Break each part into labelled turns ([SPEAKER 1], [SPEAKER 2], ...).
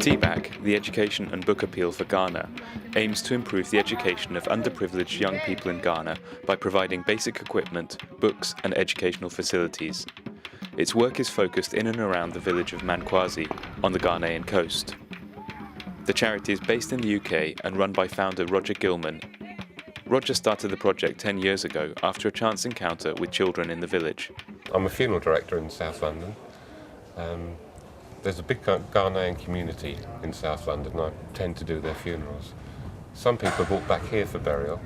[SPEAKER 1] TEABAG, the Education and Book Appeal for Ghana, aims to improve the education of underprivileged young people in Ghana by providing basic equipment, books and educational facilities. Its work is focused in and around the village of Mankoadze on the Ghanaian coast. The charity is based in the UK and run by founder Roger Gilman. Roger started the project 10 years ago after a chance encounter with children in the village.
[SPEAKER 2] I'm a funeral director in South London. There's a big Ghanaian community in South London, and I tend to do their funerals. Some people brought back here for burial,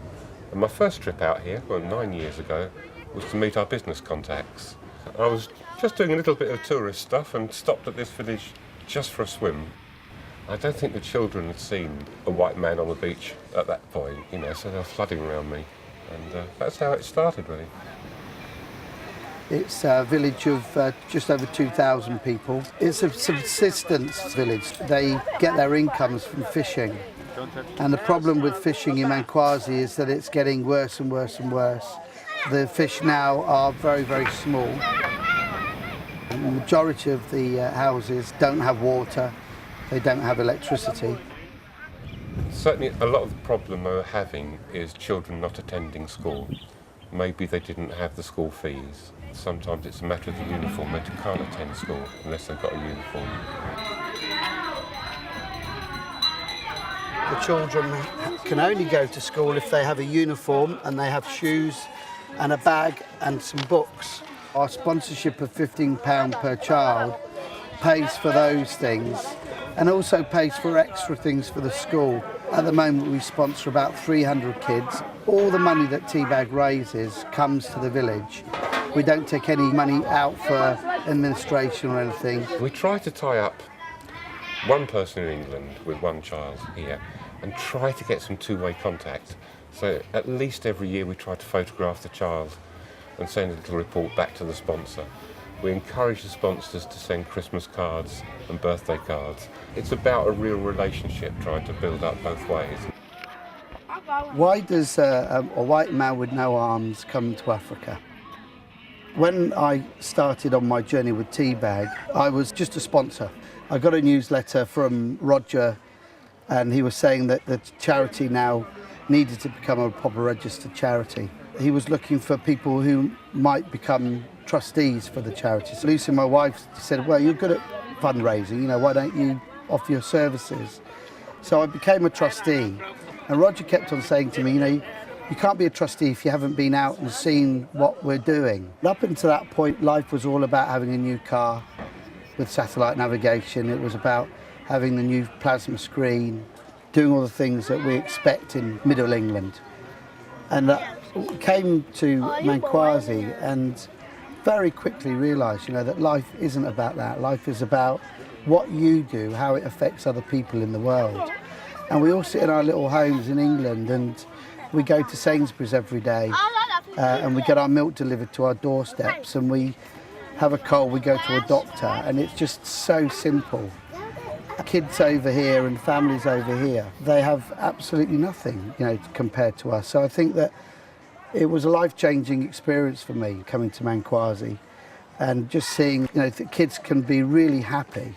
[SPEAKER 2] and my first trip out here, 9 years ago, was to meet our business contacts. I was just doing a little bit of tourist stuff and stopped at this village just for a swim. I don't think the children had seen a white man on the beach at that point, so they were flooding around me, and that's how it started, really.
[SPEAKER 3] It's a village of just over 2,000 people. It's a subsistence village. They get their incomes from fishing. And the problem with fishing in Mankoadze is that it's getting worse and worse and worse. The fish now are very, very small. The majority of the houses don't have water. They don't have electricity.
[SPEAKER 2] Certainly a lot of the problem we're having is children not attending school. Maybe they didn't have the school fees. Sometimes it's a matter of the uniform. They can't attend school unless they've got a uniform.
[SPEAKER 3] The children can only go to school if they have a uniform and they have shoes and a bag and some books. Our sponsorship of £15 per child pays for those things and also pays for extra things for the school. At the moment we sponsor about 300 kids. All the money that TEABAG raises comes to the village. We don't take any money out for administration or anything.
[SPEAKER 2] We try to tie up one person in England with one child here and try to get some two-way contact. So at least every year we try to photograph the child and send a little report back to the sponsor. We encourage the sponsors to send Christmas cards and birthday cards. It's about a real relationship trying to build up both ways.
[SPEAKER 3] Why does a white man with no arms come to Africa? When I started on my journey with TEABAG, I was just a sponsor. I got a newsletter from Roger and he was saying that the charity now needed to become a proper registered charity. He was looking for people who might become trustees for the charity. So Lucy, my wife, said, well, you're good at fundraising, why don't you offer your services? So I became a trustee. And Roger kept on saying to me, you can't be a trustee if you haven't been out and seen what we're doing. Up until that point, life was all about having a new car with satellite navigation. It was about having the new plasma screen, doing all the things that we expect in Middle England. And came to Mankoadze and very quickly realised, that life isn't about that. Life is about what you do, how it affects other people in the world. And we all sit in our little homes in England and we go to Sainsbury's every day and we get our milk delivered to our doorsteps, and we have a cold, we go to a doctor, and it's just so simple. Kids over here and families over here, they have absolutely nothing, compared to us. So I think that it was a life-changing experience for me coming to Mankoadze and just seeing, that kids can be really happy,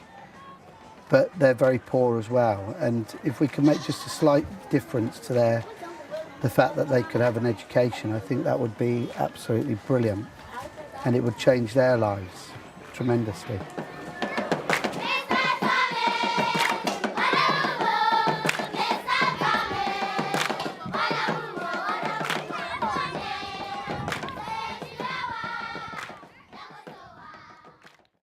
[SPEAKER 3] but they're very poor as well. And if we can make just a slight difference to the fact that they could have an education, I think that would be absolutely brilliant, and it would change their lives tremendously.